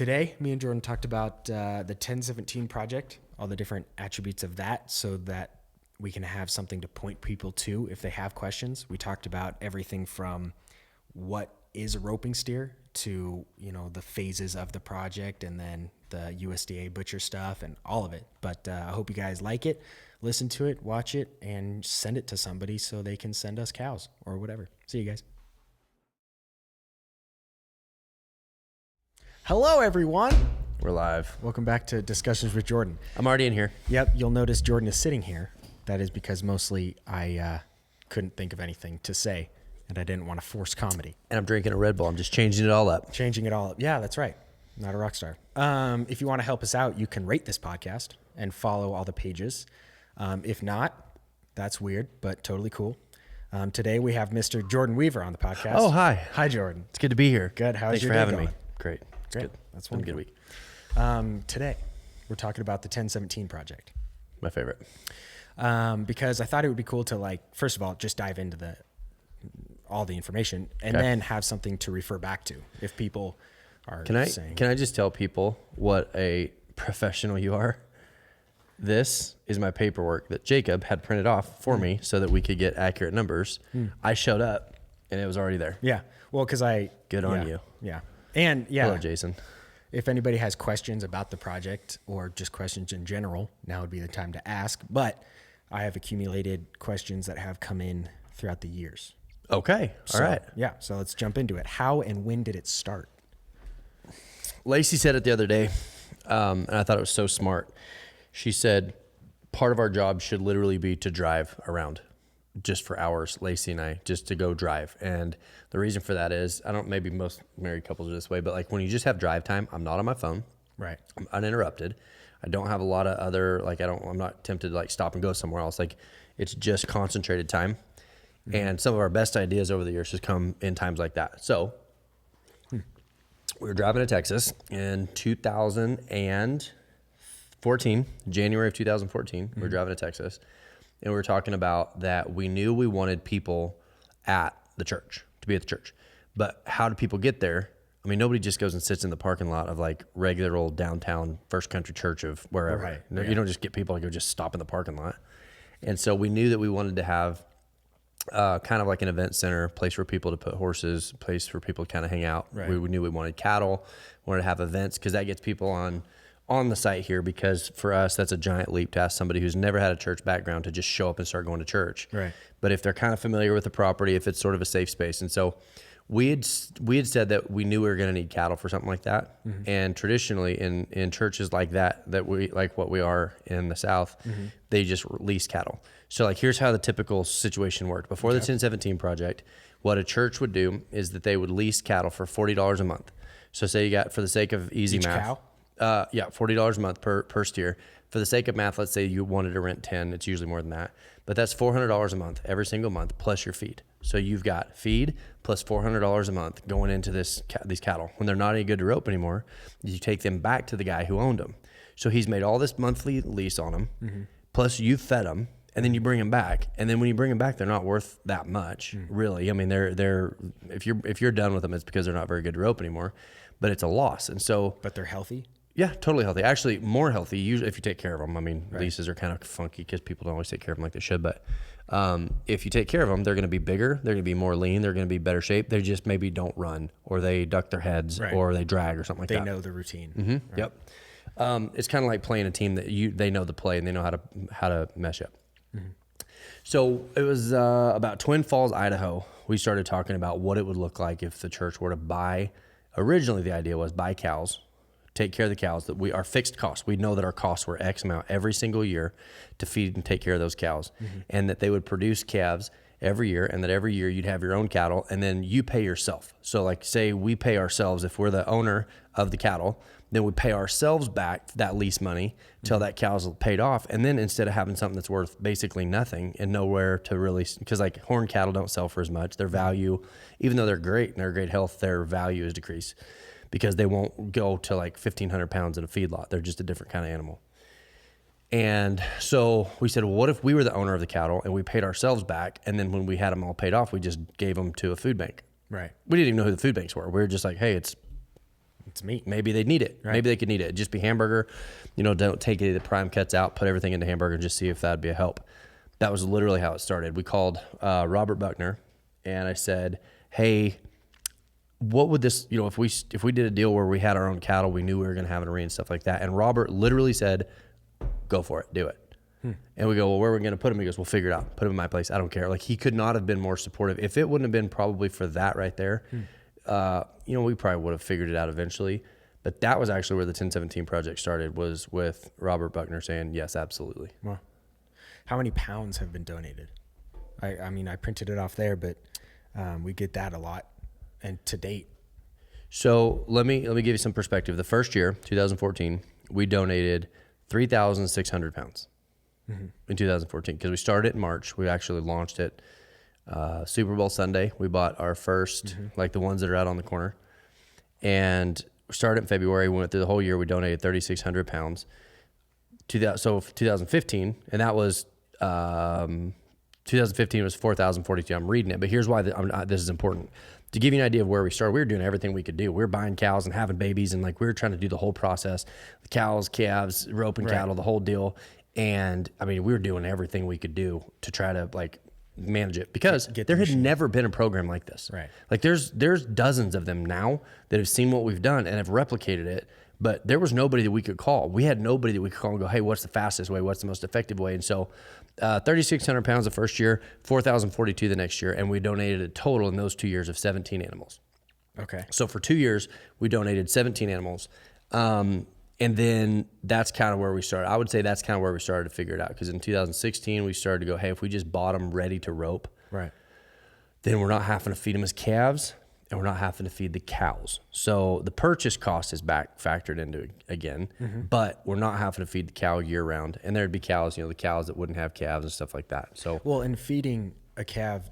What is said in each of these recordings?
Today, me and Jordan talked about the 1017 project, all the different attributes of that so that we can have something to point people to if they have questions. We talked about everything from what is a roping steer to, the phases of the project and then the USDA butcher stuff and all of it. But I hope you guys like it, listen to it, watch it, and send it to somebody so they can send us cows or whatever. See you guys. Hello, everyone. We're live. Welcome back to Discussions with Jordan. I'm already in here. Yep, you'll notice Jordan is sitting here. That is because mostly I couldn't think of anything to say, and I didn't want to force comedy. And I'm drinking a Red Bull. I'm just changing it all up. Changing it all up. Yeah, that's right. Not a rock star. If you want to help us out, you can rate this podcast and follow all the pages. If not, that's weird, but totally cool. Today we have Mr. Jordan Weaver on the podcast. Oh, hi. Hi, Jordan. It's good to be here. Good. How's Thanks your for day having going? me. Great. It's Great. good. That's been a wonderful. good week. Today we're talking about the 1017 project. My favorite. Because I thought it would be cool to first of all, just dive into all the information and then have something to refer back to if people are saying. Can I just tell people what a professional you are? This is my paperwork that Jacob had printed off for me so that we could get accurate numbers. I showed up and it was already there. Yeah. Well, because Good on you. Yeah. And Hello, Jason. If anybody has questions about the project or just questions in general, now would be the time to ask. But I have accumulated questions that have come in throughout the years. Okay. All right. Yeah. So let's jump into it. How and when did it start? Lacey said it the other day, and I thought it was so smart. She said, part of our job should literally be to drive around just for hours, Lacey and I, just to go drive. And the reason for that is, maybe most married couples are this way, but when you just have drive time, I'm not on my phone. Right. I'm uninterrupted. I don't have a lot of other, I'm not tempted to stop and go somewhere else. It's just concentrated time. Mm-hmm. And some of our best ideas over the years has come in times like that. So we were driving to Texas in 2014, January of 2014. We were driving to Texas. And we were talking about that we knew we wanted people at the church, to be at the church. But how do people get there? I mean, nobody just goes and sits in the parking lot of regular old downtown First Country Church of wherever. Right. You don't just get people to go just stop in the parking lot. And so we knew that we wanted to have kind of like an event center, place for people to put horses, place for people to kind of hang out. Right. We knew we wanted cattle, wanted to have events because that gets people on the site here, because for us, that's a giant leap to ask somebody who's never had a church background to just show up and start going to church. Right. But if they're kind of familiar with the property, if it's sort of a safe space. And so we had said that we knew we were going to need cattle for something like that. Mm-hmm. And traditionally in churches like that we, like what we are in the South, they just lease cattle. So here's how the typical situation worked. Before the 1017 project, what a church would do is that they would lease cattle for $40 a month. So say you got, for the sake of easy Each math. cow? $40 a month per steer. For the sake of math, let's say you wanted to rent 10. It's usually more than that. But that's $400 a month every single month plus your feed. So you've got feed plus $400 a month going into these cattle. When they're not any good to rope anymore, you take them back to the guy who owned them. So he's made all this monthly lease on them, plus you fed them, and then you bring them back. And then when you bring them back, they're not worth that much, really. I mean, they're if you're done with them, it's because they're not very good to rope anymore. But it's a loss. And so, But they're healthy? Yeah, totally healthy. Actually, more healthy usually if you take care of them. I mean, leases are kind of funky because people don't always take care of them like they should. But if you take care of them, they're going to be bigger. They're going to be more lean. They're going to be better shape. They just maybe don't run, or they duck their heads, or they drag, or something like that. They know the routine. Mm-hmm. Right. Yep. It's kind of like playing a team that they know the play and they know how to mesh up. Mm-hmm. So it was about Twin Falls, Idaho. We started talking about what it would look like if the church were to buy. Originally, the idea was buy cows, take care of the cows, that our fixed costs. We know that our costs were X amount every single year to feed and take care of those cows, and that they would produce calves every year, and that every year you'd have your own cattle, and then you pay yourself. So say we pay ourselves, if we're the owner of the cattle, then we pay ourselves back that lease money till that cow's paid off. And then instead of having something that's worth basically nothing and nowhere to really, because horn cattle don't sell for as much, their value, even though they're great and they're great health, their value is decreased because they won't go to 1,500 pounds in a feedlot. They're just a different kind of animal. And so we said, well, what if we were the owner of the cattle and we paid ourselves back, and then when we had them all paid off, we just gave them to a food bank? Right. We didn't even know who the food banks were. We were just like, hey, it's It's meat. Maybe they'd need it. Right. Maybe they could need it. It'd just be hamburger. Don't take any of the prime cuts out, put everything into hamburger and just see if that'd be a help. That was literally how it started. We called Robert Buckner and I said, hey, what would this, if we did a deal where we had our own cattle, we knew we were going to have an arena and stuff like that. And Robert literally said, go for it, do it. And we go, well, where are we going to put him? He goes, we'll figure it out. Put him in my place. I don't care. Like, he could not have been more supportive. If it wouldn't have been probably for that right there, we probably would have figured it out eventually. But that was actually where the 1017 project started, was with Robert Buckner saying, yes, absolutely. Wow. How many pounds have been donated? I mean, I printed it off there, but we get that a lot. And to date. So let me give you some perspective. The first year, 2014, we donated 3,600 pounds. In 2014, because we started in March. We actually launched it Super Bowl Sunday. We bought our first, like the ones that are out on the corner, and we started in February. We went through the whole year. We donated 3,600 pounds. 2015, and that was 2015 was 4,042. I'm reading it, but here's why this is important. To give you an idea of where we started, we were doing everything we could do. We were buying cows and having babies, and like we were trying to do the whole process: the cows, calves, roping cattle, the whole deal. And I mean, we were doing everything we could do to try to like manage it, because there had never been a program like this. Right. Like there's dozens of them now that have seen what we've done and have replicated it, but there was nobody that we could call. We had nobody that we could call and go, hey, what's the fastest way? What's the most effective way? And so 3,600 pounds the first year, 4,042 the next year. And we donated a total in those 2 years of 17 animals. Okay. So for 2 years, we donated 17 animals. And then that's kind of where we started. I would say that's kind of where we started to figure it out. Because in 2016, we started to go, hey, if we just bought them ready to rope, right, then we're not having to feed them as calves, and we're not having to feed the cows. So the purchase cost is back factored into it again, but we're not having to feed the cow year round. And there'd be cows, the cows that wouldn't have calves and stuff like that. So well, and feeding a calf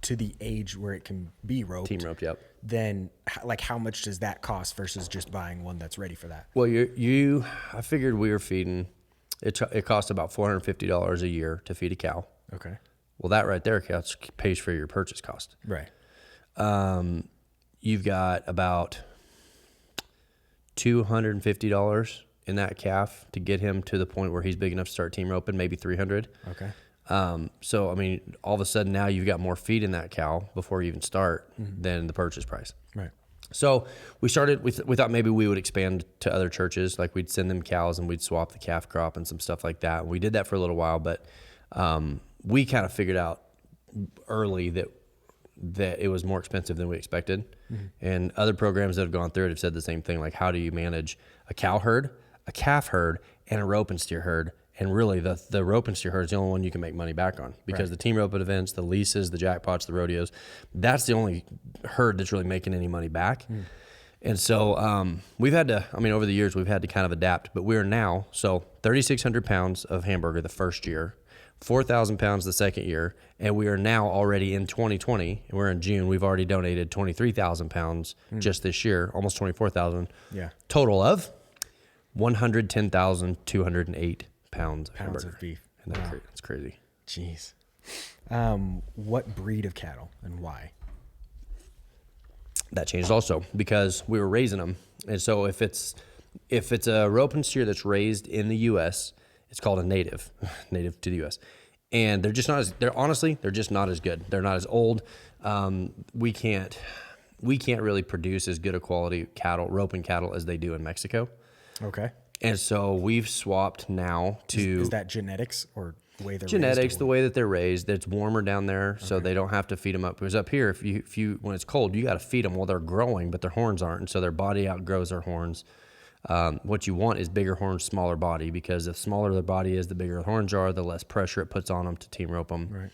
to the age where it can be roped. Team roped, yep. Then like how much does that cost versus just buying one that's ready for that? Well, I figured we were feeding, it cost about $450 a year to feed a cow. Okay. Well, that right there pays for your purchase cost. Right. You've got about $250 in that calf to get him to the point where he's big enough to start team roping, maybe $300. Okay. So, I mean, all of a sudden now you've got more feed in that cow before you even start than the purchase price. Right. So we started, we thought maybe we would expand to other churches. Like we'd send them cows and we'd swap the calf crop and some stuff like that. We did that for a little while, but we kind of figured out early that it was more expensive than we expected. And other programs that have gone through it have said the same thing. Like, how do you manage a cow herd, a calf herd, and a rope and steer herd? And really, the rope and steer herd is the only one you can make money back on, because the team rope events, the leases, the jackpots, the rodeos, that's the only herd that's really making any money back. And so we've had to, over the years, we've had to kind of adapt. But we are now, 3,600 pounds of hamburger the first year, 4,000 pounds the second year, and we are now already in 2020, and we're in June, we've already donated 23,000 pounds just this year, almost 24,000. Yeah. Total of 110,208 pounds of hamburger. Of beef. And that's crazy. Jeez. What breed of cattle and why? That changed also because we were raising them. And so if it's a rope and steer that's raised in the U.S., it's called a native to the U.S. And they're just not as good. They're not as old. We can't really produce as good a quality roping cattle as they do in Mexico. Okay. And so we've swapped now to... Is that genetics or the way they're genetics, raised? the way that they're raised. It's warmer down there, so they don't have to feed them up. Because up here, if you when it's cold, you got to feed them while they're growing, but their horns aren't, and so their body outgrows their horns. What you want is bigger horns, smaller body, because the smaller the body is, the bigger the horns are, the less pressure it puts on them to team rope them. Right.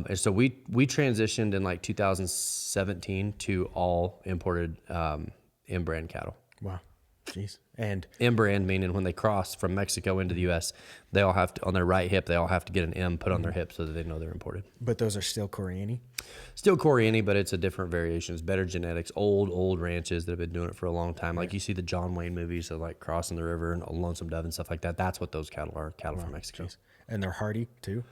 And so we transitioned in like 2017 to all imported in-brand cattle. Wow. Jeez. And M-brand meaning when they cross from Mexico into the U.S., they all have to, on their right hip, they all have to get an M put on their hip so that they know they're imported. but those are still Coriani? Still Coriani, but it's a different variation. It's better genetics, old ranches that have been doing it for a long time. Like you see the John Wayne movies of like crossing the river and Lonesome Dove and stuff like that. That's what those cattle are, from Mexico. Jeez. And they're hardy too?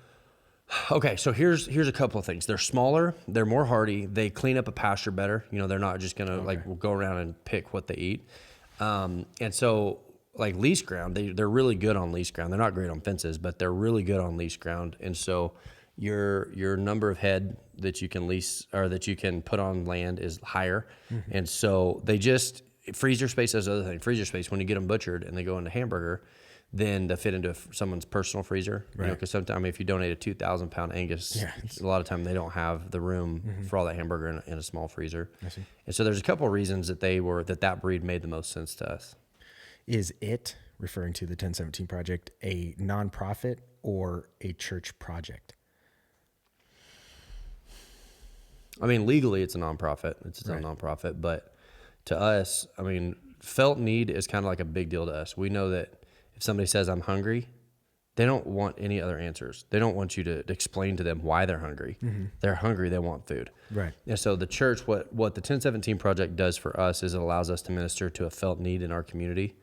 Okay, so here's a couple of things. They're smaller, they're more hardy, they clean up a pasture better. You know, they're not just gonna like go around and pick what they eat. And so like lease ground, they're really good on lease ground. They're not great on fences, but they're really good on lease ground. And so your number of head that you can lease or that you can put on land is higher. And so they just freezer space is the other thing. Freezer space, when you get them butchered and they go into hamburger, then they fit into someone's personal freezer. Right. You know, because sometimes if you donate a 2,000 pound Angus, a lot of time they don't have the room for all that hamburger in a small freezer. I see. And so there's a couple of reasons that that breed made the most sense to us. Is it, referring to the 1017 Project, a nonprofit or a church project? I mean, legally it's a nonprofit. It's its own nonprofit, but to us, I mean, felt need is kind of like a big deal to us. We know that if somebody says I'm hungry, they don't want any other answers. They don't want you to explain to them why they're hungry. They're hungry. They want food. Right. And so the church, what the 1017 Project does for us is it allows us to minister to a felt need in our community.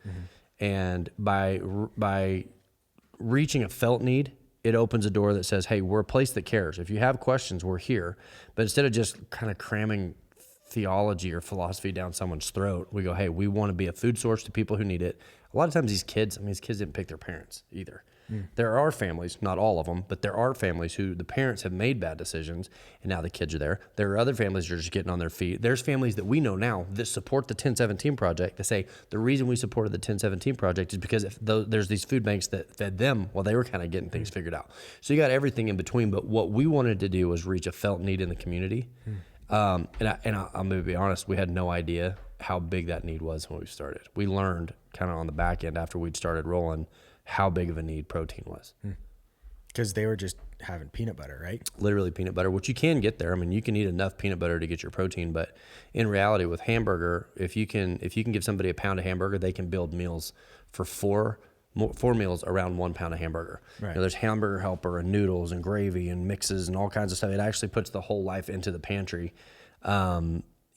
And by reaching a felt need, it opens a door that says, hey, we're a place that cares. If you have questions, we're here. But instead of just kind of cramming theology or philosophy down someone's throat, we go, hey, we want to be a food source to people who need it. A lot of times these kids didn't pick their parents either. There are families, not all of them, but there are families who the parents have made bad decisions and now the kids are there. There are other families that are just getting on their feet. There's families that we know now that support the 1017 Project that say the reason we supported the 1017 Project is because there's these food banks that fed them while they were kind of getting things figured out. So you got everything in between, but what we wanted to do was reach a felt need in the community. I'm going to be honest, we had no idea how big that need was when we started. We learned kind of on the back end after we'd started rolling how big of a need protein was. Because they were just having peanut butter, right? Literally peanut butter, which you can get there. I mean, you can eat enough peanut butter to get your protein, but in reality with hamburger, if you can give somebody a pound of hamburger, they can build meals for four meals around 1 pound of hamburger. Right. You know, there's hamburger helper and noodles and gravy and mixes and all kinds of stuff. It actually puts the whole life into the pantry.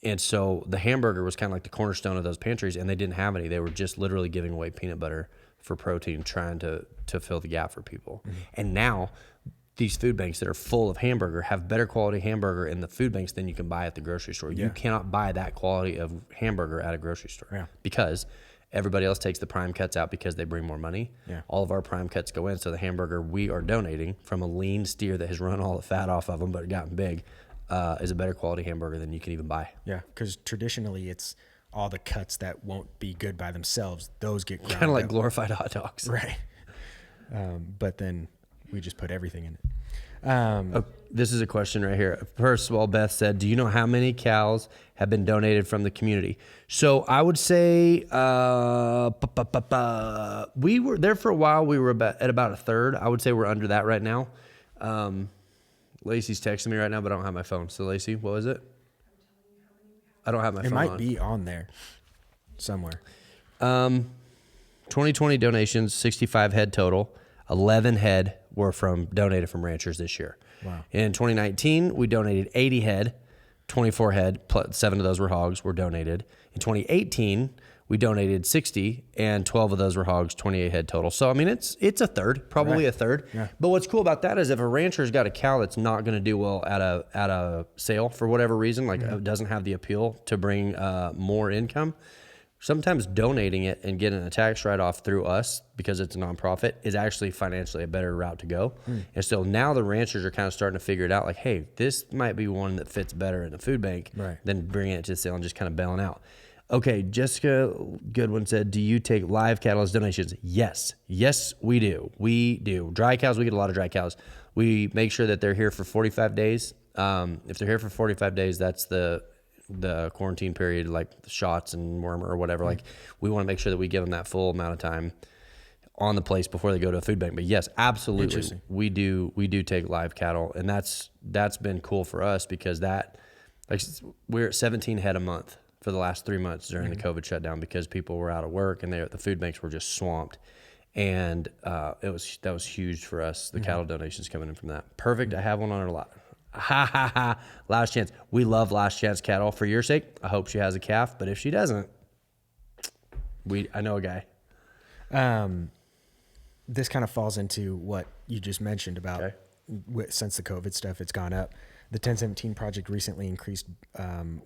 And so the hamburger was kind of like the cornerstone of those pantries, and they didn't have any. They were just literally giving away peanut butter for protein, trying to fill the gap for people. And now these food banks that are full of hamburger have better quality hamburger in the food banks than you can buy at the grocery store. You cannot buy that quality of hamburger at a grocery store because everybody else takes the prime cuts out because they bring more money. All of our prime cuts go in. So the hamburger we are donating from a lean steer that has run all the fat off of them but gotten big is a better quality hamburger than you can even buy. Yeah, because traditionally it's all the cuts that won't be good by themselves. Those get ground kind of like up. glorified hot dogs. Right. But then we just put everything in it. This is a question right here. First of all, Beth said, do you know how many cows have been donated from the community? So I would say we were there for a while. We were at about a third. I would say we're under that right now. Lacey's texting me right now, but I don't have my phone. So Lacey, what was it? I don't have my phone. It might be on there somewhere. 2020 donations, 65 head total. 11 head were donated from ranchers this year. Wow. In 2019, we donated 80 head, 24 head, plus 7 of those were hogs, were donated. In 2018, we donated 60, and 12 of those were hogs, 28 head total. So, I mean, it's a third, probably a third. Yeah. But what's cool about that is if a rancher's got a cow that's not going to do well at a sale for whatever reason, like it doesn't have the appeal to bring more income, sometimes donating it and getting a tax write-off through us because it's a nonprofit is actually financially a better route to go. And so now the ranchers are kind of starting to figure it out like, hey, this might be one that fits better in the food bank than bringing it to sale and just kind of bailing out. Okay, Jessica Goodwin said, do you take live cattle as donations? Yes. Yes, we do. We do. Dry cows, we get a lot of dry cows. We make sure that they're here for 45 days. If they're here for 45 days, that's the quarantine period, like the shots and worm or whatever. Like we want to make sure that we give them that full amount of time on the place before they go to a food bank. But yes, absolutely. We do take live cattle, and that's been cool for us because we're at 17 head a month for the last 3 months during the COVID shutdown because people were out of work and the food banks were just swamped. And that was huge for us, the cattle donations coming in from that. Perfect. I have one on our lot. Ha ha ha. Last chance. We love last chance cattle. For your sake, I hope she has a calf, but if she doesn't, I know a guy. This kind of falls into what you just mentioned about since the COVID stuff, it's gone up. The 1017 project recently increased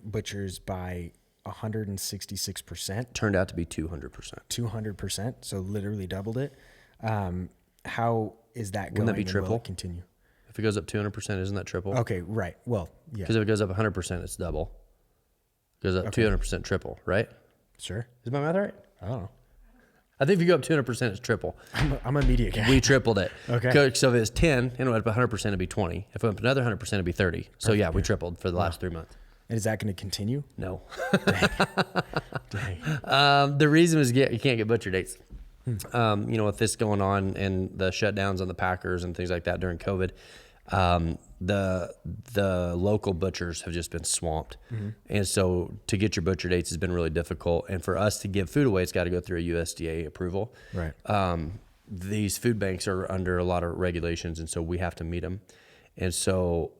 butchers by 166%. Turned out to be 200%. 200%. So literally doubled it. How is that going? Wouldn't that be and triple? Will it continue? If it goes up 200%, isn't that triple? Okay, right. Well, yeah. Because if it goes up 100%, it's double. Goes up 200%, triple, right? Sure. Is my math right? I don't know. I think if you go up 200%, it's triple. I'm a media guy. We tripled it. Okay. So if it's 10, and it went up 100%, it'd be 20. If it went up another 100%, it'd be 30. So yeah, we tripled for the last 3 months. And is that going to continue? No. Dang. The reason is you can't get butcher dates. With this going on and the shutdowns on the Packers and things like that during COVID, the local butchers have just been swamped. And so to get your butcher dates has been really difficult. And for us to give food away, it's got to go through a USDA approval. Right. These food banks are under a lot of regulations, and so we have to meet them. And so,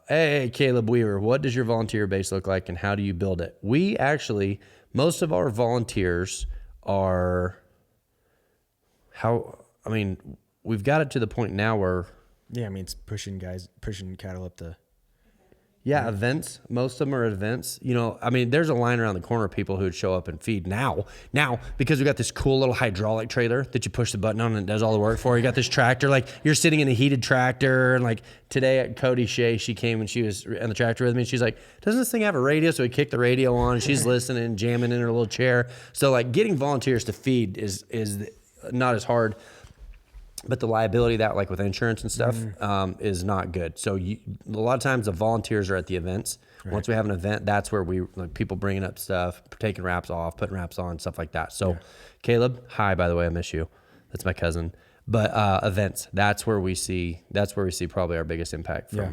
hey, Caleb Weaver, what does your volunteer base look like and how do you build it? We actually, most of our volunteers are, we've got it to the point now where. Yeah, I mean, it's pushing cattle up the. Yeah, events. Most of them are events. There's a line around the corner of people who would show up and feed now, because we got this cool little hydraulic trailer that you push the button on and it does all the work for you. You got this tractor, like you're sitting in a heated tractor. And like today at Cody Shea, she came and she was on the tractor with me. And she's like, doesn't this thing have a radio? So we kicked the radio on and she's listening, jamming in her little chair. So like getting volunteers to feed is not as hard. But the liability of that, like with insurance and stuff, is not good. So a lot of times the volunteers are at the events. Right. Once we have an event, that's where people bringing up stuff, taking wraps off, putting wraps on, stuff like that. So Caleb, hi, by the way, I miss you. That's my cousin. But events, that's where we see probably our biggest impact from. Yeah.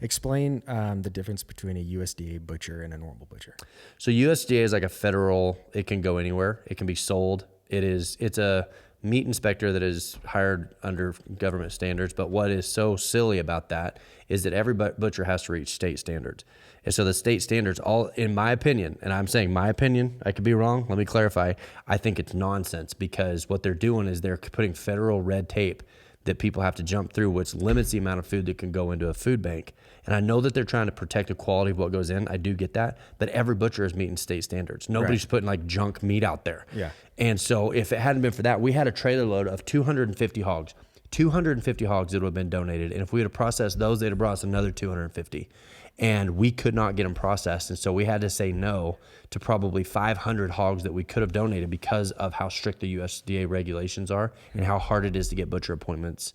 Explain the difference between a USDA butcher and a normal butcher. So USDA is like a federal, it can go anywhere. It can be sold. It's a meat inspector that is hired under government standards. But what is so silly about that is that every butcher has to reach state standards. And so the state standards, all in my opinion, and I'm saying my opinion, I could be wrong. Let me clarify. I think it's nonsense because what they're doing is they're putting federal red tape that people have to jump through, which limits the amount of food that can go into a food bank. And I know that they're trying to protect the quality of what goes in. I do get that. But every butcher is meeting state standards. Nobody's putting like junk meat out there. Yeah. And so if it hadn't been for that, we had a trailer load of 250 hogs. 250 hogs that would have been donated. And if we had processed those, they'd have brought us another 250. And we could not get them processed. And so we had to say no to probably 500 hogs that we could have donated because of how strict the USDA regulations are and how hard it is to get butcher appointments.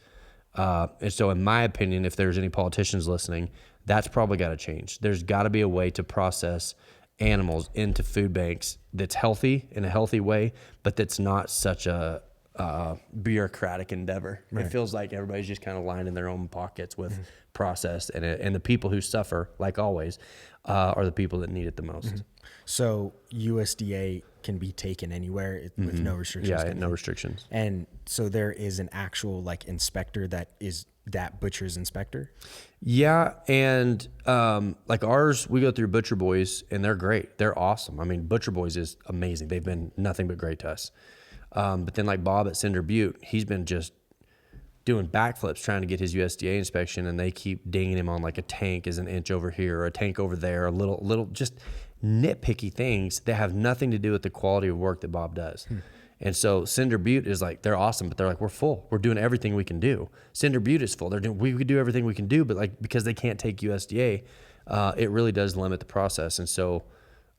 And so in my opinion, if there's any politicians listening, that's probably got to change. There's got to be a way to process animals into food banks that's healthy in a healthy way, but that's not such a bureaucratic endeavor. Right. It feels like everybody's just kind of lining their own pockets with process, and the people who suffer, like always, are the people that need it the most. So USDA can be taken anywhere with no restrictions. Yeah, no restrictions. And so there is an actual like inspector that is that butcher's inspector. Yeah, and like ours, we go through Butcher Boys, and they're great. They're awesome. I mean, Butcher Boys is amazing. They've been nothing but great to us. But then like Bob at Cinder Butte, he's been just doing backflips trying to get his USDA inspection, and they keep dinging him on like a tank is an inch over here or a tank over there, a little just nitpicky things that have nothing to do with the quality of work that Bob does. And so Cinder Butte is like, they're awesome, but they're like, we're full. We're doing everything we can do. Cinder Butte is full. We could do everything we can do, but like because they can't take USDA, it really does limit the process. And so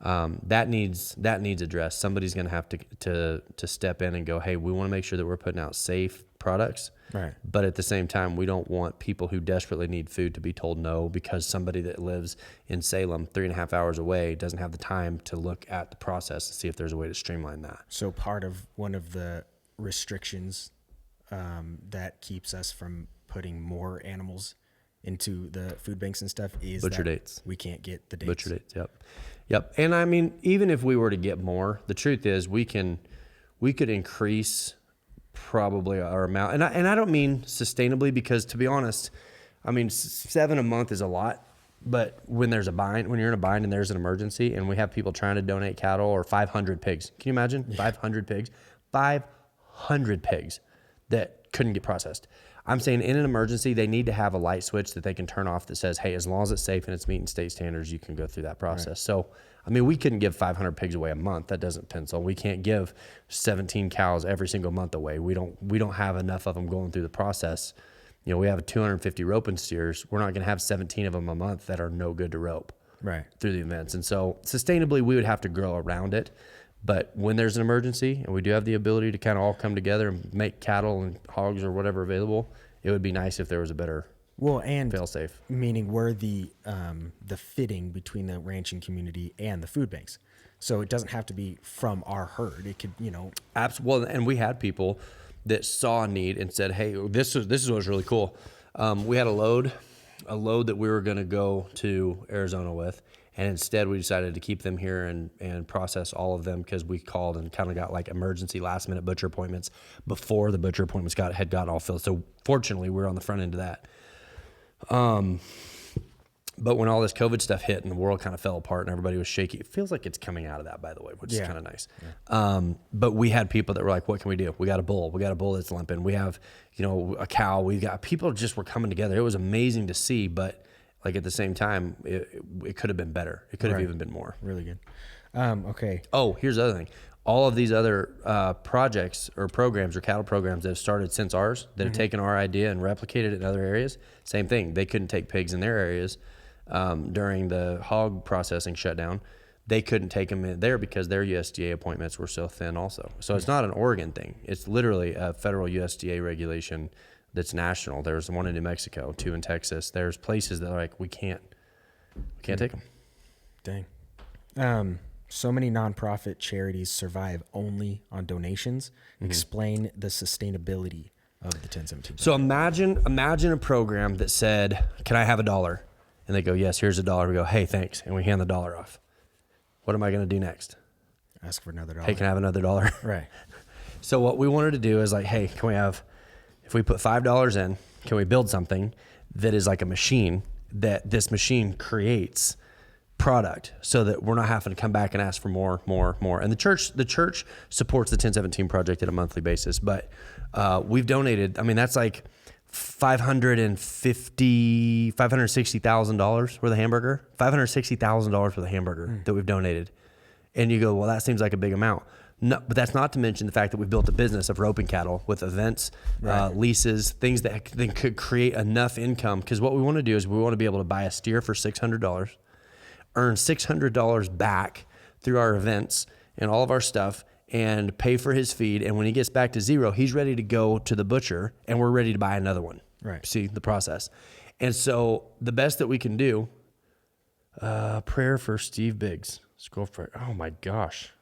that needs addressed. Somebody's going to have to step in and go, hey, we want to make sure that we're putting out safe products. Right. But at the same time, we don't want people who desperately need food to be told no because somebody that lives in Salem 3.5 hours away doesn't have the time to look at the process to see if there's a way to streamline that. So part of one of the restrictions that keeps us from putting more animals into the food banks and stuff is butcher dates. We can't get the dates. Butcher dates. Yep. And I mean, even if we were to get more, the truth is we could increase probably our amount. And I don't mean sustainably because, to be honest, I mean, 7 a month is a lot. But when you're in a bind and there's an emergency and we have people trying to donate cattle or 500 pigs. Can you imagine? 500 pigs. 500 pigs that couldn't get processed. I'm saying in an emergency, they need to have a light switch that they can turn off that says, hey, as long as it's safe and it's meeting state standards, you can go through that process. Right. So, I mean, we couldn't give 500 pigs away a month. That doesn't pencil. We can't give 17 cows every single month away. We don't have enough of them going through the process. You know, we have 250 roping steers. We're not going to have 17 of them a month that are no good to rope through the events. And so sustainably, we would have to grow around it. But when there's an emergency and we do have the ability to kind of all come together and make cattle and hogs or whatever available, it would be nice if there was a better fail-safe. Meaning we're the fitting between the ranching community and the food banks. So it doesn't have to be from our herd. It could, Absolutely. And we had people that saw a need and said, hey, this is what's really cool. We had a load that we were going to go to Arizona with. And instead, we decided to keep them here and process all of them because we called and kind of got like emergency last-minute butcher appointments before the butcher appointments had gotten all filled. So fortunately, we were on the front end of that. But when all this COVID stuff hit and the world kind of fell apart and everybody was shaky, it feels like it's coming out of that, by the way, which is kind of nice. Yeah. But we had people that were like, what can we do? We got a bull. We got a bull that's limping. We have, a cow. We got people just were coming together. It was amazing to see, but like at the same time, it could have been better. It could have even been more. Really good. Okay. Oh, here's the other thing. All of these other projects or programs or cattle programs that have started since ours that have taken our idea and replicated it in other areas, same thing. They couldn't take pigs in their areas during the hog processing shutdown. They couldn't take them in there because their USDA appointments were so thin also. So it's not an Oregon thing. It's literally a federal USDA regulation that's national. There's one in New Mexico, 2 in Texas. There's places that are like, we can't take them. Dang. So many nonprofit charities survive only on donations. Explain the sustainability of the 1017. So imagine a program that said, can I have $1? And they go, yes, here's $1. We go, hey, thanks. And we hand the $1 off. What am I going to do next? Ask for another $1. Hey, can I have another $1? Right. So what we wanted to do is like, hey, if we put $5 in, can we build something that is like a machine that this machine creates product so that we're not having to come back and ask for more. And the church supports the 1017 project at a monthly basis, but we've donated, that's like $560,000 worth of hamburger, $560,000 worth of hamburger that we've donated. And you go, well, that seems like a big amount. No, but that's not to mention the fact that we've built a business of roping cattle with events, leases, things that could create enough income. Because what we want to do is we want to be able to buy a steer for $600, earn $600 back through our events and all of our stuff, and pay for his feed. And when he gets back to zero, he's ready to go to the butcher, and we're ready to buy another one. Right. See the process. And so the best that we can do, prayer for Steve Biggs. Scroll for, oh my gosh.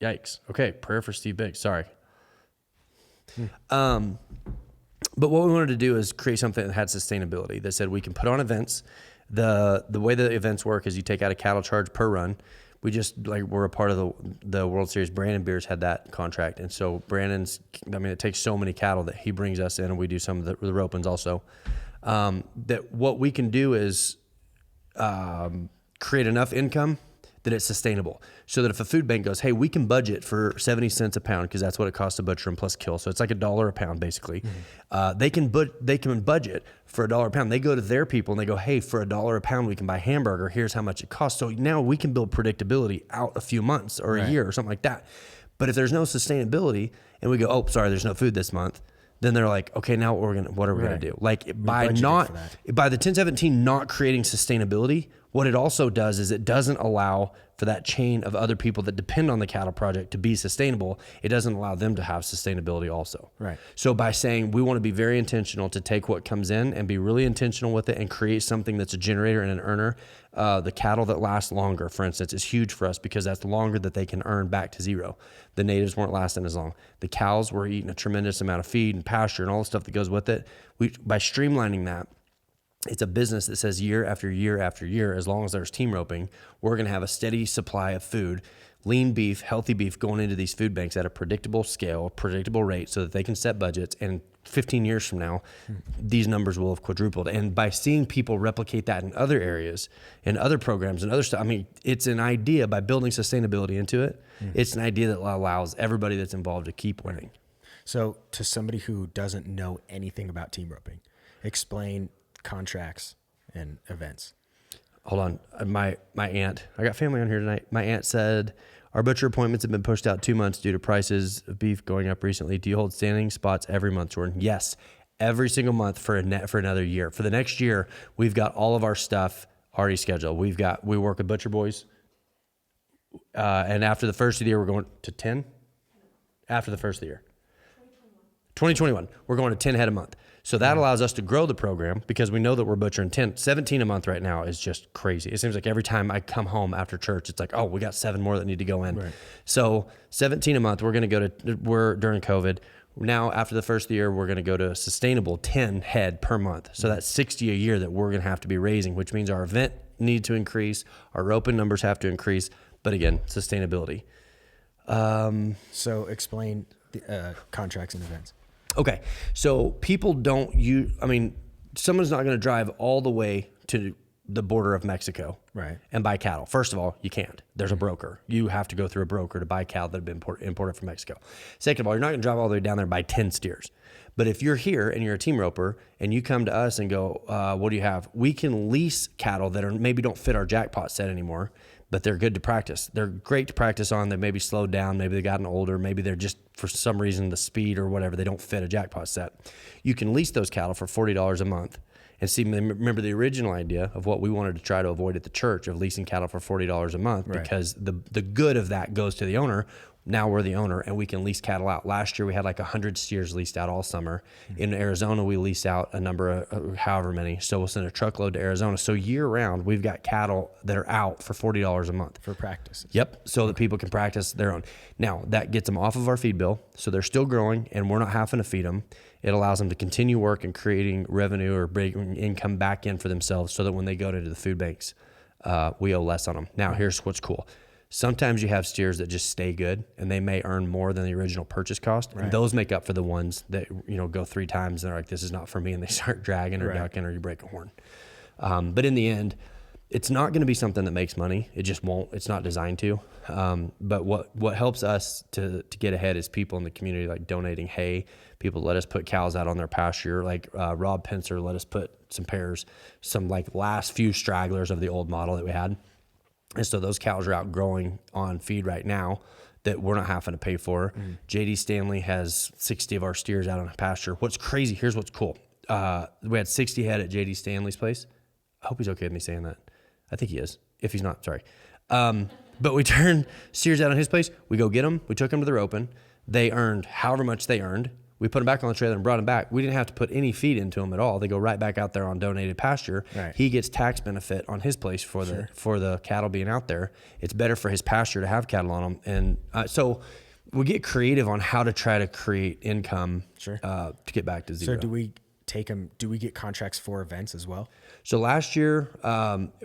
Yikes. Okay, prayer for Steve Biggs. Sorry. But what we wanted to do is create something that had sustainability, that said we can put on events. The way the events work is you take out a cattle charge per run. We're a part of the World Series. Brandon Beers had that contract. And so it takes so many cattle that he brings us in, and we do some of the ropings also. That what we can do is create enough income that it's sustainable. So that if a food bank goes, hey, we can budget for 70 cents a pound because that's what it costs to butcher them plus kill. So it's like $1 a pound basically. They can budget for $1 a pound. They go to their people and they go, hey, for $1 a pound we can buy hamburger. Here's how much it costs. So now we can build predictability out a few months or a year or something like that. But if there's no sustainability and we go, oh, sorry, there's no food this month, then they're like, okay, now what are we gonna do? Like by the 1017 not creating sustainability, what it also does is it doesn't allow for that chain of other people that depend on the cattle project to be sustainable. It doesn't allow them to have sustainability also. Right. So by saying we want to be very intentional to take what comes in and be really intentional with it and create something that's a generator and an earner, the cattle that last longer, for instance, is huge for us because that's longer that they can earn back to zero. The natives weren't lasting as long. The cows were eating a tremendous amount of feed and pasture and all the stuff that goes with it. By streamlining that, it's a business that says year after year after year, as long as there's team roping, we're going to have a steady supply of food, lean beef, healthy beef going into these food banks at a predictable scale, predictable rate so that they can set budgets. And 15 years from now, these numbers will have quadrupled. And by seeing people replicate that in other areas and other programs and other stuff, it's an idea by building sustainability into it. It's an idea that allows everybody that's involved to keep winning. So to somebody who doesn't know anything about team roping, explain contracts and events. Hold on. My aunt, I got family on here tonight. My aunt said, our butcher appointments have been pushed out 2 months due to prices of beef going up recently. Do you hold standing spots every month, Jordan? Yes. Every single month for another year. For the next year, we've got all of our stuff already scheduled. We work with Butcher Boys. And after the first of the year, we're going to 10. After the first of the year. 2021. We're going to 10 head a month. So that allows us to grow the program because we know that we're butchering 17 a month right now is just crazy. It seems like every time I come home after church, it's like, oh, we got 7 more that need to go in. Right. So 17 a month, we're during COVID. Now, after the first of the year, we're going to go to a sustainable 10 head per month. So that's 60 a year that we're going to have to be raising, which means our event need to increase. Our roping numbers have to increase. But again, sustainability. So explain the contracts and events. Okay. So people someone's not going to drive all the way to the border of Mexico and buy cattle. First of all, you can't. There's a broker. You have to go through a broker to buy cattle that have been imported from Mexico. Second of all, you're not going to drive all the way down there and buy 10 steers. But if you're here and you're a team roper and you come to us and go, what do you have? We can lease cattle that maybe don't fit our jackpot set anymore, but they're good to practice. They're great to practice on. They maybe slowed down. Maybe they gotten older. Maybe they're just, for some reason, the speed or whatever, they don't fit a jackpot set. You can lease those cattle for $40 a month. And see, remember the original idea of what we wanted to try to avoid at the church of leasing cattle for $40 a month, because the good of that goes to the owner. Now we're the owner and we can lease cattle out. Last year we had like 100 steers leased out all summer. In Arizona, we lease out a number of however many. So we'll send a truckload to Arizona. So year round, we've got cattle that are out for $40 a month. For practice. Yep. So that people can practice their own. Now that gets them off of our feed bill. So they're still growing and we're not having to feed them. It allows them to continue work and creating revenue or bringing income back in for themselves so that when they go to the food banks, we owe less on them. Now here's what's cool. Sometimes you have steers that just stay good and they may earn more than the original purchase cost. Right. And those make up for the ones that, go 3 times and they're like, this is not for me. And they start dragging or ducking or you break a horn. But in the end, it's not going to be something that makes money. It just won't. It's not designed to. But what helps us to get ahead is people in the community, like donating hay. People let us put cows out on their pasture. Like Rob Pincer let us put some pairs, some like last few stragglers of the old model that we had. And so those cows are out growing on feed right now that we're not having to pay for. JD Stanley has 60 of our steers out on a pasture. What's crazy, here's what's cool. We had 60 head at JD Stanley's place. I hope he's okay with me saying that. I think he is. If he's not, sorry. But we turned steers out on his place. We go get them. We took them to the roping. They earned however much they earned. We put them back on the trailer and brought them back. We didn't have to put any feed into them at all. They go right back out there on donated pasture. Right. He gets tax benefit on his place for the cattle being out there. It's better for his pasture to have cattle on them. And so we get creative on how to try to create income to get back to zero. So do we get contracts for events as well? So last year,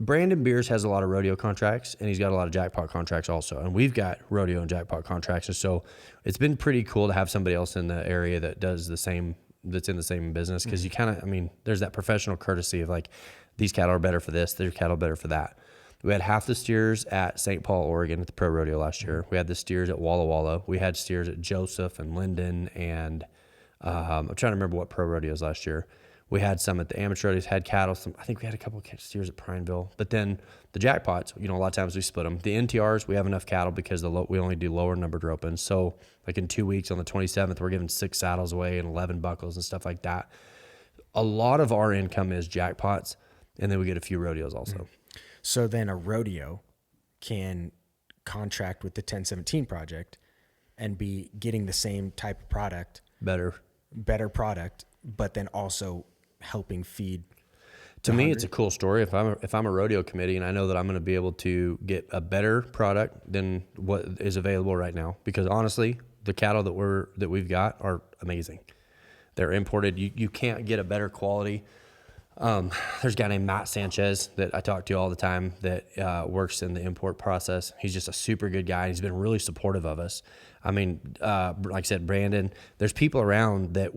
Brandon Beers has a lot of rodeo contracts and he's got a lot of jackpot contracts also. And we've got rodeo and jackpot contracts. And so it's been pretty cool to have somebody else in the area that does the same, that's in the same business. Cause you kind of, there's that professional courtesy of like, these cattle are better for this, their cattle are better for that. We had half the steers at St. Paul, Oregon at the pro rodeo last year. We had the steers at Walla Walla. We had steers at Joseph and Linden and I'm trying to remember what pro rodeos last year. We had some at the amateur rodeos, had cattle. I think we had a couple of steers at Prineville. But then the jackpots, a lot of times we split them. The NTRs, we have enough cattle because we only do lower numbered ropings. So like in 2 weeks on the 27th, we're giving 6 saddles away and 11 buckles and stuff like that. A lot of our income is jackpots, and then we get a few rodeos also. So then a rodeo can contract with the 1017 project and be getting the same type of product. Better product, but then also helping feed. To me, it's a cool story. If I'm a rodeo committee and I know that I'm going to be able to get a better product than what is available right now, because honestly, the cattle that we've got are amazing. They're imported. You can't get a better quality. There's a guy named Matt Sanchez that I talk to all the time that works in the import process. He's just a super good guy. He's been really supportive of us. Like I said, Brandon, there's people around that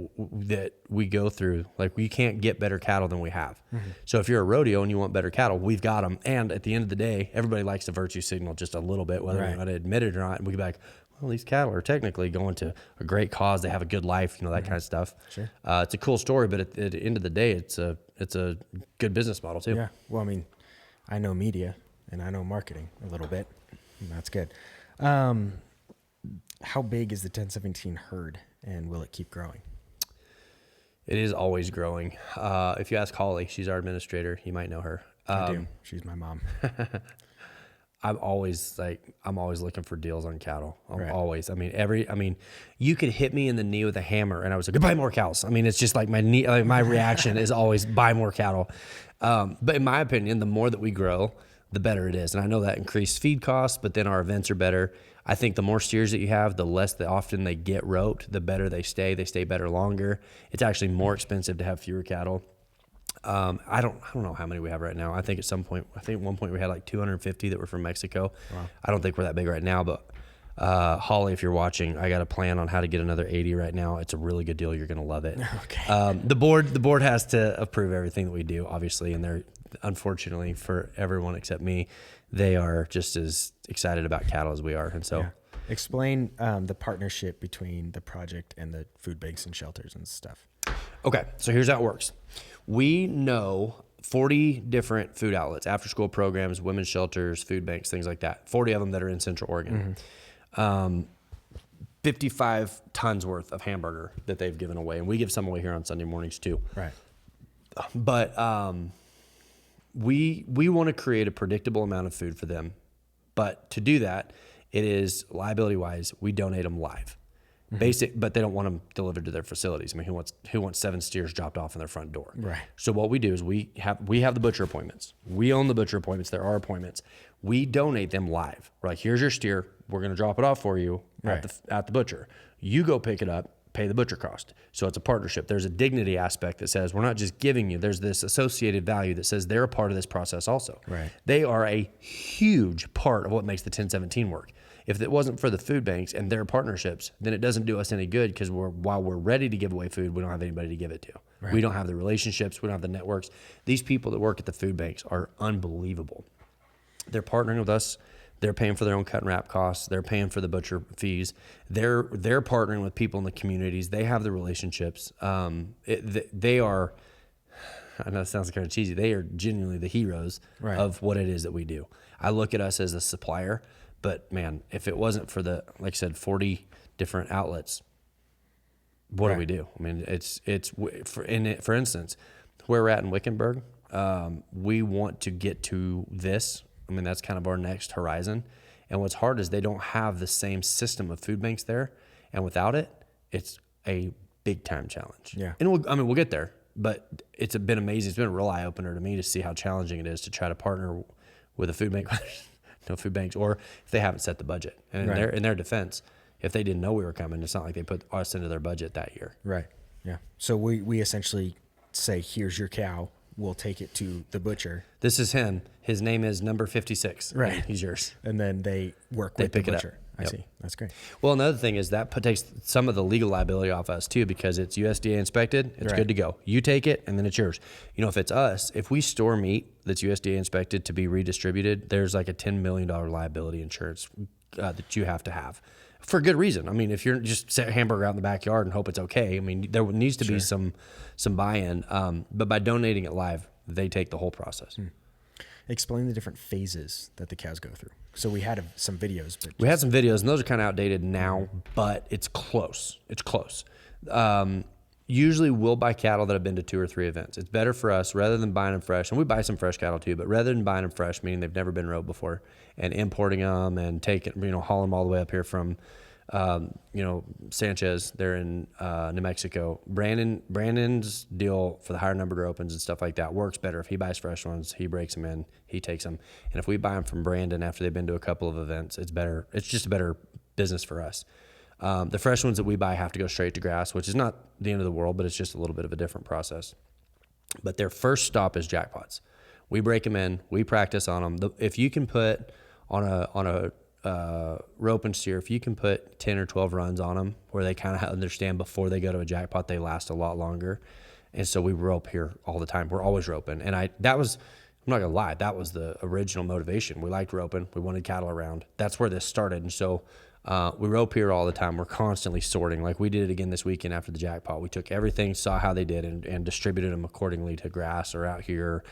we go through. Like, we can't get better cattle than we have. So if you're a rodeo and you want better cattle, we've got them. And at the end of the day, everybody likes the virtue signal just a little bit, whether you want to admit it or not. And we can be like, well, these cattle are technically going to a great cause. They have a good life, you know, that kind of stuff. Sure. It's a cool story, but at the end of the day, it's a good business model too. Yeah. Well, I mean, I know media and I know marketing a little bit. And that's good. How big is the 1017 herd, and will it keep growing? It is always growing. If you ask Holly, she's our administrator, you might know her. I do. She's my mom. I'm always looking for deals on cattle. Right. Always. I mean, you could hit me in the knee with a hammer and I was like, buy more cows. I mean, it's just like my knee, like my reaction is always buy more cattle. But in my opinion, the more that we grow, the better it is. And I know that increased feed costs, but then our events are better. I think the more steers that you have, the less that often they get roped, the better they stay. They stay better longer. It's actually more expensive to have fewer cattle. I don't know how many we have right now. I think at one point we had like 250 that were from Mexico. Wow. I don't think we're that big right now, but Holly, if you're watching, I got a plan on how to get another 80 right now. It's a really good deal. You're going to love it. Okay. The board has to approve everything that we do, obviously, and they're, unfortunately for everyone except me, they are just as excited about cattle as we are. And so explain the partnership between the project and the food banks and shelters and stuff. Okay, so here's how it works. We know 40 different food outlets, after school programs, women's shelters, food banks, things like that. 40 of them that are in Central Oregon. 55 tons worth of hamburger that they've given away. And we give some away here on Sunday mornings too. Right. But we want to create a predictable amount of food for them. But to do that, it is liability wise, we donate them live. Basic, but they don't want them delivered to their facilities. I mean, who wants 7 steers dropped off in their front door? Right. So what we do is we have the butcher appointments. We own the butcher appointments. There are appointments. We donate them live. We're like, here's your steer. We're going to drop it off for you at the butcher. You go pick it up, pay the butcher cost. So it's a partnership. There's a dignity aspect that says we're not just giving you. There's this associated value that says they're a part of this process also. Right. They are a huge part of what makes the 1017 work. If it wasn't for the food banks and their partnerships, then it doesn't do us any good, because while we're ready to give away food, we don't have anybody to give it to. Right. We don't have the relationships. We don't have the networks. These people that work at the food banks are unbelievable. They're partnering with us. They're paying for their own cut and wrap costs. They're paying for the butcher fees. They're partnering with people in the communities. They have the relationships. They are, I know it sounds kind of cheesy, they are genuinely the heroes of what it is that we do. I look at us as a supplier. But man, if it wasn't for the, like I said, 40 different outlets, what do we do? I mean, for instance, where we're at in Wickenburg, we want to get to this. I mean, that's kind of our next horizon. And what's hard is they don't have the same system of food banks there. And without it, it's a big time challenge. Yeah. And we'll get there, but it's been amazing. It's been a real eye opener to me to see how challenging it is to try to partner with a food bank. No food banks, or if they haven't set the budget. And in their defense, if they didn't know we were coming, it's not like they put us into their budget that year. Right. Yeah. So we essentially say, here's your cow. We'll take it to the butcher. This is him. His name is number 56. Right. He's yours. And then they work with the butcher. I see. That's great. Well, another thing is that takes some of the legal liability off us too, because it's USDA inspected. It's good to go. You take it and then it's yours. You know, if it's us, if we store meat that's USDA inspected to be redistributed, there's like a $10 million liability insurance that you have to have for good reason. I mean, if you're just set a hamburger out in the backyard and hope it's okay, I mean, there needs to be some buy-in. But by donating it live, they take the whole process. Explain the different phases that the cows go through. So we had some videos. But we had some videos, and those are kind of outdated now, but it's close. It's close. Usually we'll buy cattle that have been to 2 or 3 events. It's better for us, rather than buying them fresh, and we buy some fresh cattle too, but rather than buying them fresh, meaning they've never been roped before, and importing them and hauling them all the way up here from, Sanchez, they're in New Mexico. Brandon's deal for the higher numbered opens and stuff like that works better. If he buys fresh ones, he breaks them in, he takes them. And if we buy them from Brandon after they've been to a couple of events, it's better. It's just a better business for us. The fresh ones that we buy have to go straight to grass, which is not the end of the world, but it's just a little bit of a different process. But their first stop is jackpots. We break them in, we practice on them. If you can put on a rope and steer, if you can put 10 or 12 runs on them where they kind of understand before they go to a jackpot, they last a lot longer. And so we rope here all the time. We're always roping. And I'm not gonna lie, that was the original motivation. We liked roping. We wanted cattle around. That's where this started. And so We rope here all the time. We're constantly sorting. Like we did it again this weekend after the jackpot. We took everything, saw how they did, and distributed them accordingly to grass or out here.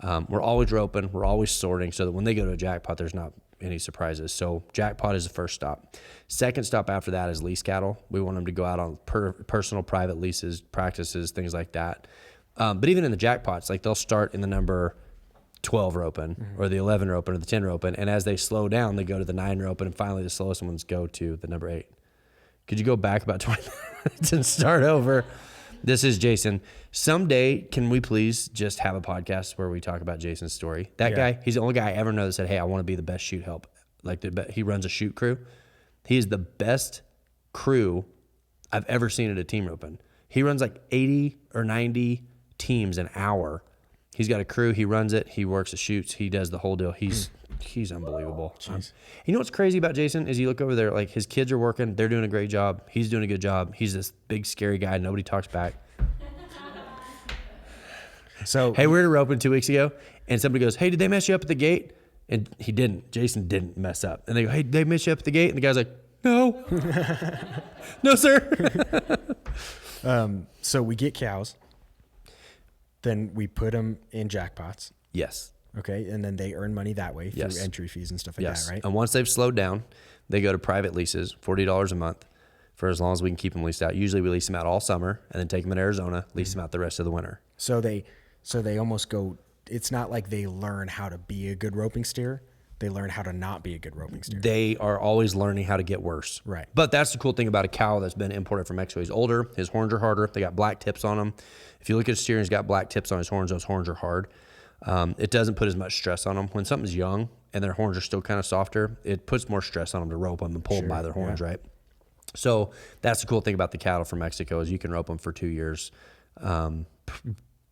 We're always roping. We're always sorting so that when they go to a jackpot, there's not any surprises. So jackpot is the first stop. Second stop after that is lease cattle. We want them to go out on personal private leases, practices, things like that. But even in the jackpots, like they'll start in the number 12 roping or the 11 roping or the 10 roping. And as they slow down, they go to the 9 roping. And finally, the slowest ones go to the number 8. Could you go back about 20 minutes and start over? This is Jason. Someday, can we please just have a podcast where we talk about Jason's story? That guy, he's the only guy I ever know that said, hey, I want to be the best shoot help. Like he runs a shoot crew. He is the best crew I've ever seen at a team roping. He runs like 80 or 90 teams an hour. He's got a crew. He runs it. He works the shoots. He does the whole deal. He's unbelievable. You know what's crazy about Jason is you look over there, like his kids are working. They're doing a great job. He's doing a good job. He's this big, scary guy. Nobody talks back. So, hey, we were roping 2 weeks ago, and somebody goes, hey, did they mess you up at the gate? And he didn't. Jason didn't mess up. And they go, hey, did they mess you up at the gate? And the guy's like, no. No, sir. So we get cows. Then we put them in jackpots. Yes. Okay. And then they earn money that way through entry fees and stuff like that, right? And once they've slowed down, they go to private leases, $40 a month for as long as we can keep them leased out. Usually we lease them out all summer and then take them in Arizona, lease them out the rest of the winter. So they almost go, it's not like they learn how to be a good roping steer. They learn how to not be a good roping steer. They are always learning how to get worse. Right. But that's the cool thing about a cow that's been imported from Mexico. He's older. His horns are harder. They got black tips on them. If you look at a steer and he's got black tips on his horns, those horns are hard. It doesn't put as much stress on them. When something's young and their horns are still kind of softer, it puts more stress on them to rope them and pull them by their horns, right? So that's the cool thing about the cattle from Mexico is you can rope them for 2 years.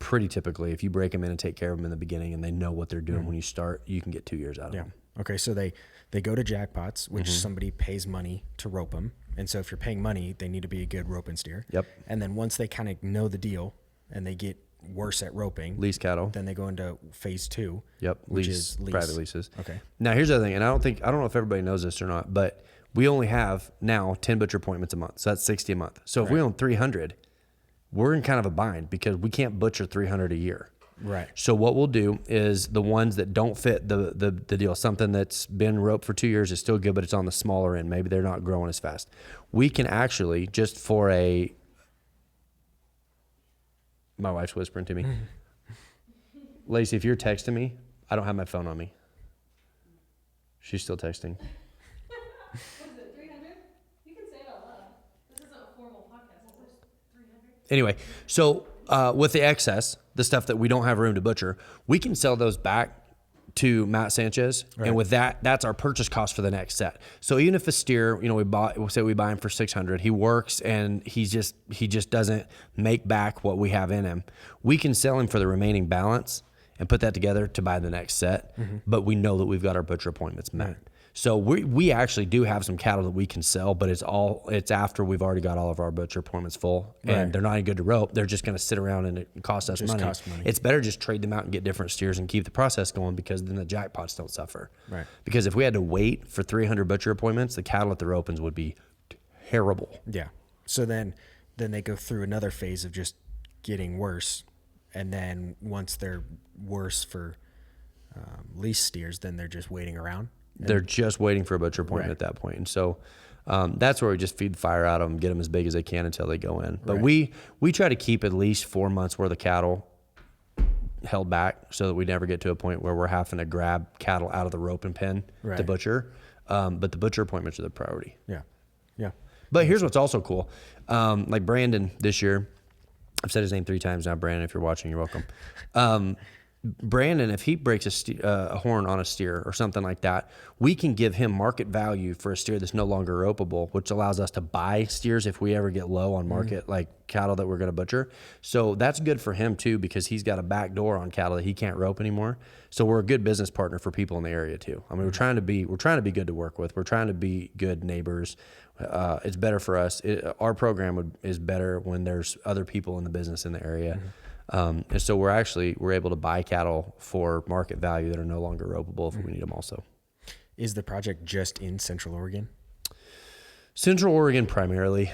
Pretty typically, if you break them in and take care of them in the beginning and they know what they're doing when you start, you can get 2 years out of them. Okay, so they go to jackpots, which somebody pays money to rope them. And so if you're paying money, they need to be a good rope and steer. Yep. And then once they kind of know the deal and they get worse at roping, lease cattle. Then they go into phase 2. Yep. Which is private leases. Okay. Now here's the other thing, and I don't know if everybody knows this or not, but we only have now 10 butcher appointments a month. So that's 60 a month. So if we own 300, we're in kind of a bind because we can't butcher 300 a year. Right. So what we'll do is the ones that don't fit the deal, something that's been roped for 2 years is still good, but it's on the smaller end. Maybe they're not growing as fast. We can actually, just for my wife's whispering to me. Lacey, if you're texting me, I don't have my phone on me. She's still texting. What is it, 300? You can say it out loud. This isn't a formal podcast. Is it 300? Anyway, so with the excess, the stuff that we don't have room to butcher, we can sell those back to Matt Sanchez, and with that, that's our purchase cost for the next set. So even if a steer, we buy him for 600, he works and he just doesn't make back what we have in him. We can sell him for the remaining balance and put that together to buy the next set. But we know that we've got our butcher appointments met. So we actually do have some cattle that we can sell, but it's after we've already got all of our butcher appointments full, and they're not any good to rope. They're just going to sit around and it cost us money. It's better just trade them out and get different steers and keep the process going because then the jackpots don't suffer. Right. Because if we had to wait for 300 butcher appointments, the cattle at the ropings would be terrible. Yeah. So then they go through another phase of just getting worse, and then once they're worse for lease steers, then they're just waiting around. They're just waiting for a butcher appointment at that point. And so that's where we just feed the fire out of them, get them as big as they can until they go in. But we try to keep at least 4 months worth of cattle held back so that we never get to a point where we're having to grab cattle out of the roping pen to butcher. But the butcher appointments are the priority. Yeah. Yeah. But here's what's also cool. Like Brandon this year, I've said his name 3 times now. Brandon, if you're watching, you're welcome. Brandon, if he breaks a horn on a steer or something like that, we can give him market value for a steer that's no longer ropeable, which allows us to buy steers if we ever get low on market, like cattle that we're going to butcher. So that's good for him too, because he's got a back door on cattle that he can't rope anymore. So we're a good business partner for people in the area too. I mean, we're trying to be good to work with. We're trying to be good neighbors. It's better for us. Our program is better when there's other people in the business in the area. And so we're able to buy cattle for market value that are no longer ropeable if we need them also. Is the project just in Central Oregon? Central Oregon primarily.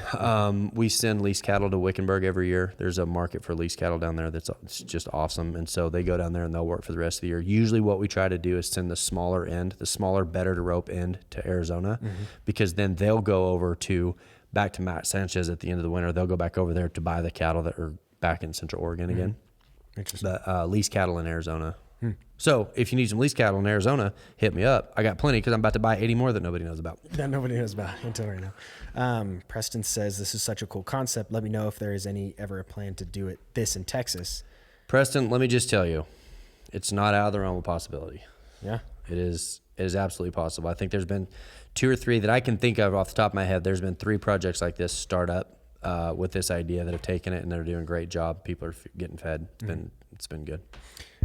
We send lease cattle to Wickenburg every year. There's a market for lease cattle down there it's just awesome. And so they go down there and they'll work for the rest of the year. Usually what we try to do is send the smaller, better to rope end to Arizona, because then they'll go over back to Matt Sanchez at the end of the winter. They'll go back over there to buy the cattle that are back in Central Oregon again. Interesting. But lease cattle in Arizona. So if you need some lease cattle in Arizona, hit me up. I got plenty because I'm about to buy 80 more that nobody knows about. That nobody knows about until right now. Preston says, this is such a cool concept. Let me know if there is ever a plan to do this in Texas. Preston, let me just tell you, it's not out of the realm of possibility. Yeah. It is absolutely possible. I think there's been 2 or 3 that I can think of off the top of my head. There's been 3 projects like this start up with this idea that have taken it and they're doing a great job. People are getting fed. It's been good.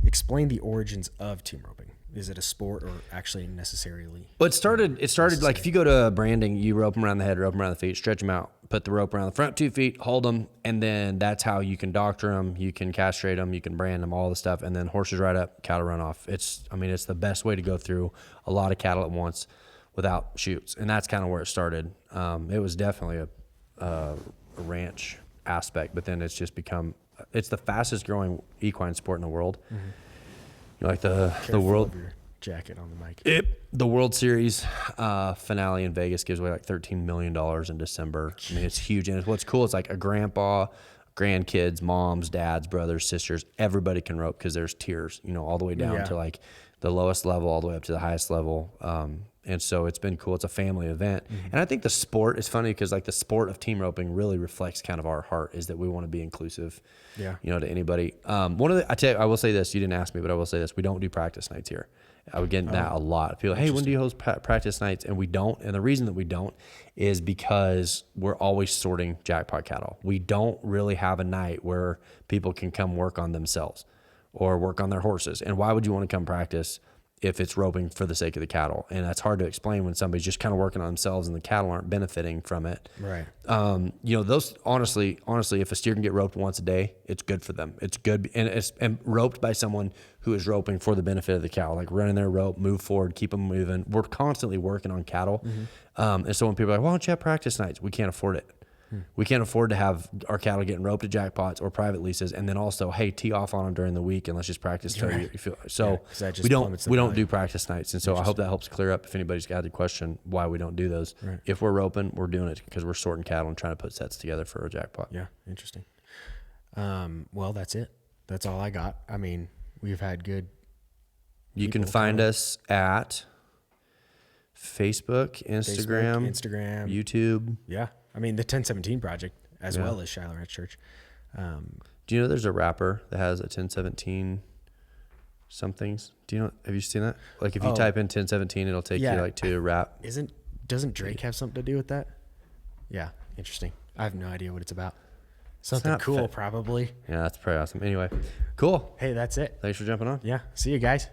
Explain the origins of team roping. Is it a sport or actually necessarily? Well, it started like if you go to branding, you rope them around the head, rope them around the feet, stretch them out, put the rope around the front 2 feet, hold them, and then that's how you can doctor them, you can castrate them, you can brand them, all the stuff, and then horses ride up, cattle run off. It's the best way to go through a lot of cattle at once without chutes, and that's kind of where it started. It was definitely a ranch aspect, but then it's just become it's the fastest growing equine sport in the world. Like the world. Your jacket on the mic. The World Series finale in Vegas gives away like $13 million in December. I mean, it's huge. And what's cool is like a grandpa, grandkids, moms, dads, brothers, sisters, everybody can rope because there's tiers, all the way down to like the lowest level all the way up to the highest level. And so it's been cool. It's a family event. And I think the sport is funny because like the sport of team roping really reflects kind of our heart is that we want to be inclusive, to anybody. I will say this, you didn't ask me, but I will say this. We don't do practice nights here. I would get that a lot. People, hey, when do you host practice nights? And we don't. And the reason that we don't is because we're always sorting jackpot cattle. We don't really have a night where people can come work on themselves or work on their horses. And why would you want to come practice if it's roping for the sake of the cattle? And that's hard to explain when somebody's just kind of working on themselves and the cattle aren't benefiting from it. Right. Those honestly, if a steer can get roped once a day, it's good for them. It's good. And roped by someone who is roping for the benefit of the cow, like running their rope, move forward, keep them moving. We're constantly working on cattle. And so when people are like, why don't you have practice nights? We can't afford it. We can't afford to have our cattle getting roped at jackpots or private leases, and then also, hey, tee off on them during the week and let's just practice till you feel. So we don't do practice nights, and so I hope that helps clear up if anybody's got a question why we don't do those. Right. If we're roping, we're doing it because we're sorting cattle and trying to put sets together for a jackpot. Yeah, interesting. Well, that's it. That's all I got. I mean, we've had good. You can find us at Facebook, Instagram, YouTube. Yeah. I mean, the 1017 Project, as well as Shiloh Ranch Church. Do you know there's a rapper that has a 1017 somethings? Have you seen that? Like if you type in 1017, it'll take you like to rap. Doesn't Drake have something to do with that? Yeah. Interesting. I have no idea what it's about. Something cool, probably. Yeah, that's pretty awesome. Anyway, cool. Hey, that's it. Thanks for jumping on. Yeah. See you guys.